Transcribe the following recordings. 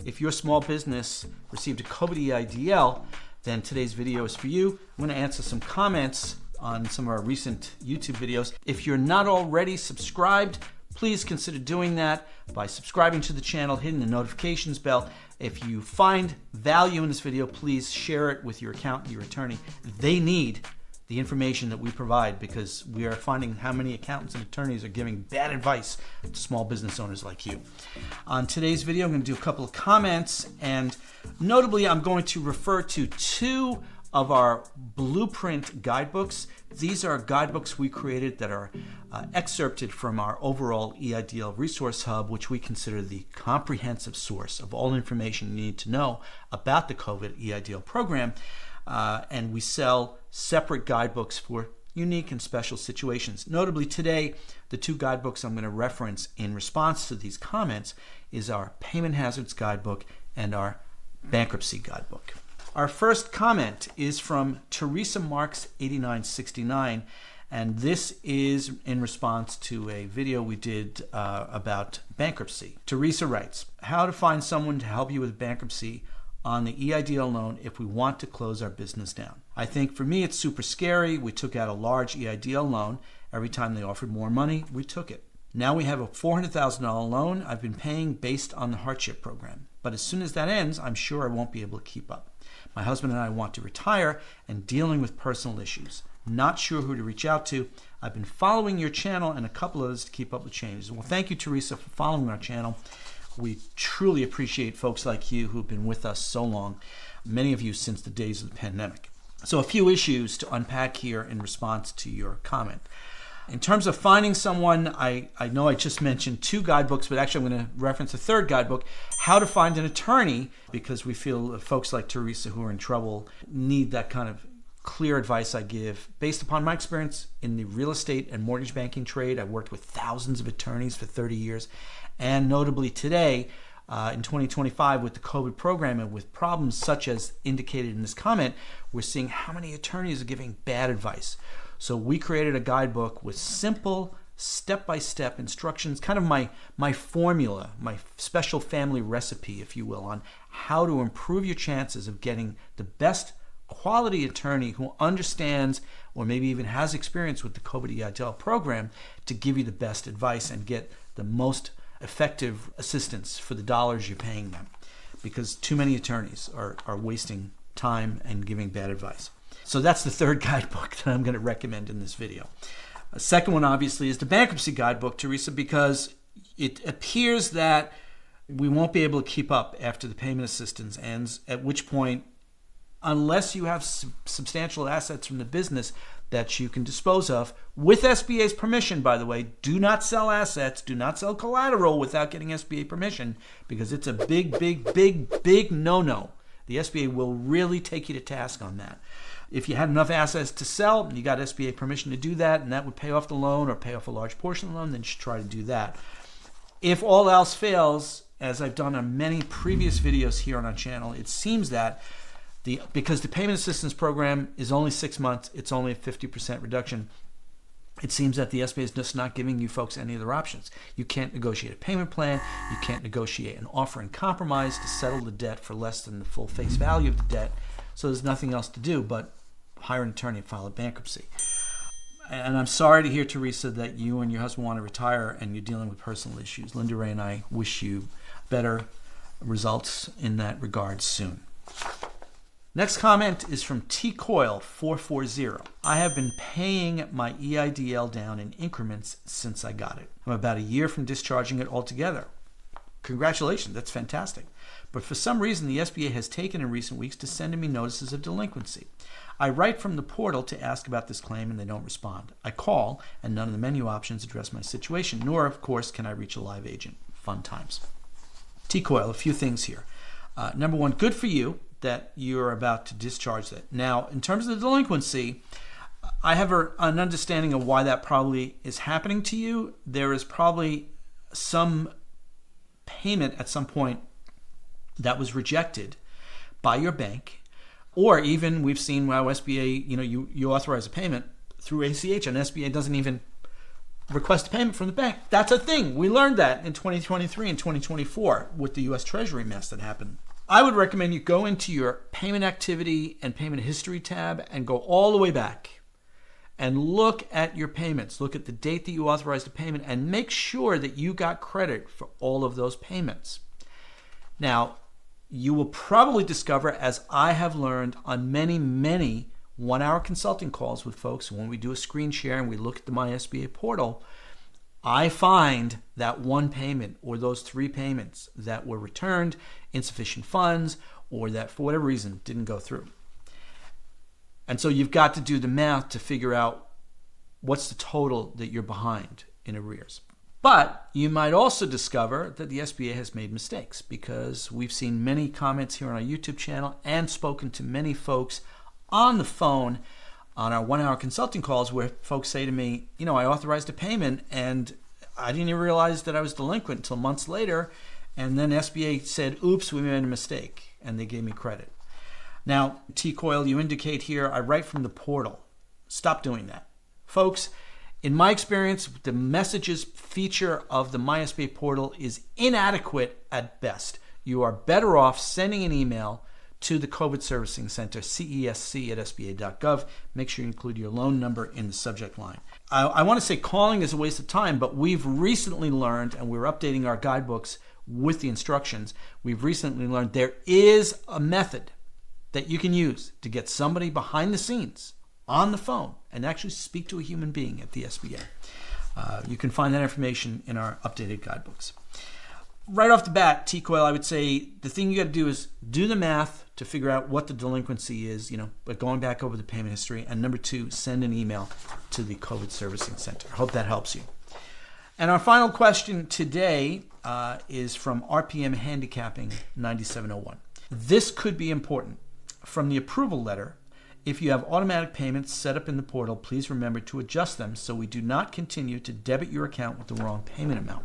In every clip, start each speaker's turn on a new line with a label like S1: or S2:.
S1: If your small business received a COVID EIDL, then today's video is for you. I'm going to answer some comments on some of our recent YouTube videos. If you're not already subscribed, please consider doing that by subscribing to the channel, hitting the notifications bell. If you find value in this video, please share it with your accountant, your attorney. They need the information that we provide because we are finding how many accountants and attorneys are giving bad advice to small business owners like you. On today's video, I'm going to do a couple of comments, and notably, I'm going to refer to two of our blueprint guidebooks. These are guidebooks we created that are excerpted from our overall EIDL resource hub, which we consider the comprehensive source of all information you need to know about the COVID EIDL program. And we sell separate guidebooks for unique and special situations. Notably today, the two guidebooks I'm going to reference in response to these comments is our Payment Hazards Guidebook and our Bankruptcy Guidebook. Our first comment is from Teresa Marks 8969, and this is in response to a video we did about bankruptcy. Teresa writes, how to find someone to help you with bankruptcy on the EIDL loan if we want to close our business down. I think for me it's super scary. We took out a large EIDL loan. Every time they offered more money, we took it. Now we have a $400,000 loan I've been paying based on the Hardship program. But as soon as that ends, I'm sure I won't be able to keep up. My husband and I want to retire and dealing with personal issues. Not sure who to reach out to. I've been following your channel and a couple others to keep up with changes. Well, thank you, Teresa, for following our channel. We truly appreciate folks like you who've been with us so long, many of you since the days of the pandemic. So a few issues to unpack here in response to your comment. In terms of finding someone, I know I just mentioned two guidebooks, but actually I'm going to reference a third guidebook, How to Find an Attorney, because we feel that folks like Teresa who are in trouble need that kind of clear advice I give. Based upon my experience in the real estate and mortgage banking trade, I've worked with thousands of attorneys for 30 years, and notably today, in 2025 with the COVID program and with problems such as indicated in this comment, we're seeing how many attorneys are giving bad advice. So we created a guidebook with simple step-by-step instructions, kind of my formula, my special family recipe, if you will, on how to improve your chances of getting the best quality attorney who understands or maybe even has experience with the COVID EIDL program to give you the best advice and get the most effective assistance for the dollars you're paying them, because too many attorneys are wasting time and giving bad advice. So that's the third guidebook that I'm going to recommend in this video. A second one, obviously, is the Bankruptcy Guidebook, Teresa, because it appears that we won't be able to keep up after the payment assistance ends, at which point, unless you have substantial assets from the business that you can dispose of, with SBA's permission, by the way, do not sell assets, do not sell collateral without getting SBA permission, because it's a big no-no. The SBA will really take you to task on that. If you had enough assets to sell and you got SBA permission to do that, and that would pay off the loan or pay off a large portion of the loan, then you should try to do that. If all else fails, as I've done on many previous videos here on our channel, it seems that because the payment assistance program is only 6 months, it's only a 50% reduction, it seems that the SBA is just not giving you folks any other options. You can't negotiate a payment plan. You can't negotiate an offer in compromise to settle the debt for less than the full face value of the debt. So there's nothing else to do but hire an attorney and file a bankruptcy. And I'm sorry to hear, Teresa, that you and your husband want to retire and you're dealing with personal issues. Linda Ray and I wish you better results in that regard soon. Next comment is from ℬ𝒜𝒦𝒢ℛ𝒪𝒰𝒩. I have been paying my EIDL down in increments since I got it. I'm about a year from discharging it altogether. Congratulations, that's fantastic. But for some reason, the SBA has taken in recent weeks to send me notices of delinquency. I write from the portal to ask about this claim and they don't respond. I call and none of the menu options address my situation, nor, of course, can I reach a live agent. Fun times. ℬ𝒜𝒦𝒢ℛ𝒪𝒰𝒩, a few things here. Number one, good for you that you're about to discharge that. Now, in terms of the delinquency, I have an understanding of why that probably is happening to you. There is probably some payment at some point that was rejected by your bank, or even we've seen how SBA, you authorize a payment through ACH and SBA doesn't even request a payment from the bank. That's a thing. We learned that in 2023 and 2024 with the U.S. Treasury mess that happened. I would recommend you go into your payment activity and payment history tab and go all the way back and look at your payments. Look at the date that you authorized a payment and make sure that you got credit for all of those payments. Now, you will probably discover, as I have learned on many, many one-hour consulting calls with folks, when we do a screen share and we look at the MySBA portal, I find that one payment or those 3 payments that were returned, insufficient funds, or that for whatever reason didn't go through. And so you've got to do the math to figure out what's the total that you're behind in arrears. But you might also discover that the SBA has made mistakes, because we've seen many comments here on our YouTube channel and spoken to many folks on the phone on our one-hour consulting calls where folks say to me, you know, I authorized a payment and I didn't even realize that I was delinquent until months later. And then SBA said, oops, we made a mistake, and they gave me credit. Now, ℬ𝒜𝒦𝒢ℛ𝒪𝒰𝒩𝒟𝒮, you indicate here, I write from the portal. Stop doing that. Folks, in my experience, the messages feature of the MySBA portal is inadequate at best. You are better off sending an email to the COVID Servicing Center, cesc@sba.gov. Make sure you include your loan number in the subject line. I want to say calling is a waste of time, but we've recently learned, and we're updating our guidebooks with the instructions, we've recently learned there is a method that you can use to get somebody behind the scenes on the phone and actually speak to a human being at the SBA. You can find that information in our updated guidebooks. Right off the bat, ℬ𝒜𝒦𝒢ℛ𝒪𝒰𝒩𝒟𝒮, I would say the thing you got to do is do the math to figure out what the delinquency is, but going back over the payment history. And number 2, send an email to the COVID Servicing Center. I hope that helps you. And our final question today is from RPM Handicapping 9701. This could be important. From the approval letter, if you have automatic payments set up in the portal, please remember to adjust them so we do not continue to debit your account with the wrong payment amount.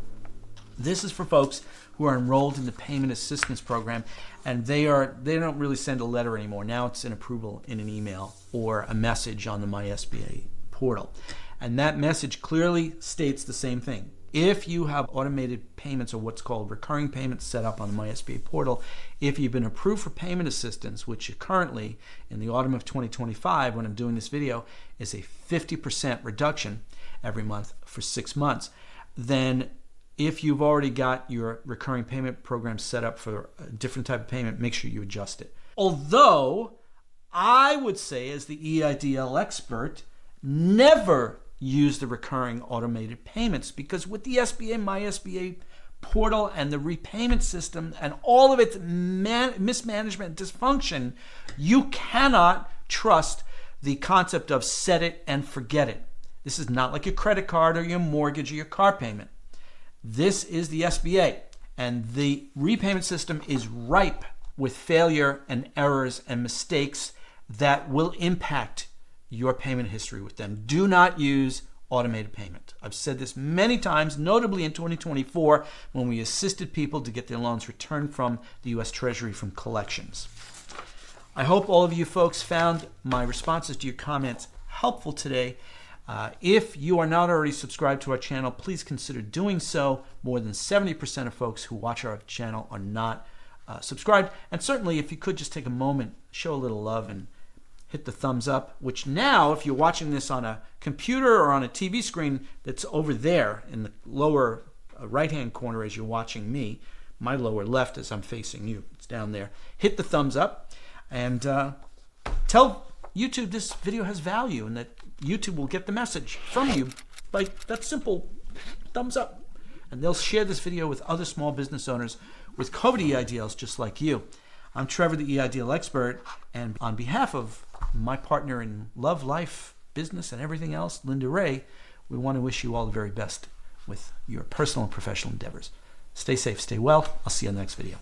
S1: This is for folks who are enrolled in the payment assistance program, and they don't really send a letter anymore. Now it's an approval in an email or a message on the MySBA portal. And that message clearly states the same thing. If you have automated payments or what's called recurring payments set up on the MySBA portal, if you've been approved for payment assistance, which currently in the autumn of 2025, when I'm doing this video, is a 50% reduction every month for 6 months, then if you've already got your recurring payment program set up for a different type of payment, make sure you adjust it. Although I would say, as the EIDL expert, never use the recurring automated payments, because with the SBA, MySBA portal and the repayment system and all of its mismanagement and dysfunction, you cannot trust the concept of set it and forget it. This is not like your credit card or your mortgage or your car payment. This is the SBA, and the repayment system is ripe with failure and errors and mistakes that will impact your payment history with them. Do not use automated payment. I've said this many times, notably in 2024 when we assisted people to get their loans returned from the U.S. Treasury from collections. I hope all of you folks found my responses to your comments helpful today. If you are not already subscribed to our channel, please consider doing so. More than 70% of folks who watch our channel are not subscribed. And certainly, if you could just take a moment, show a little love and hit the thumbs up, which now, if you're watching this on a computer or on a TV screen that's over there in the lower right-hand corner as you're watching me, my lower left as I'm facing you, it's down there. Hit the thumbs up and tell YouTube this video has value and that YouTube will get the message from you by that simple thumbs up. And they'll share this video with other small business owners with COVID EIDLs just like you. I'm Trevor, the EIDL expert, and on behalf of my partner in love, life, business, and everything else, Linda Ray, we want to wish you all the very best with your personal and professional endeavors. Stay safe, stay well. I'll see you on the next video.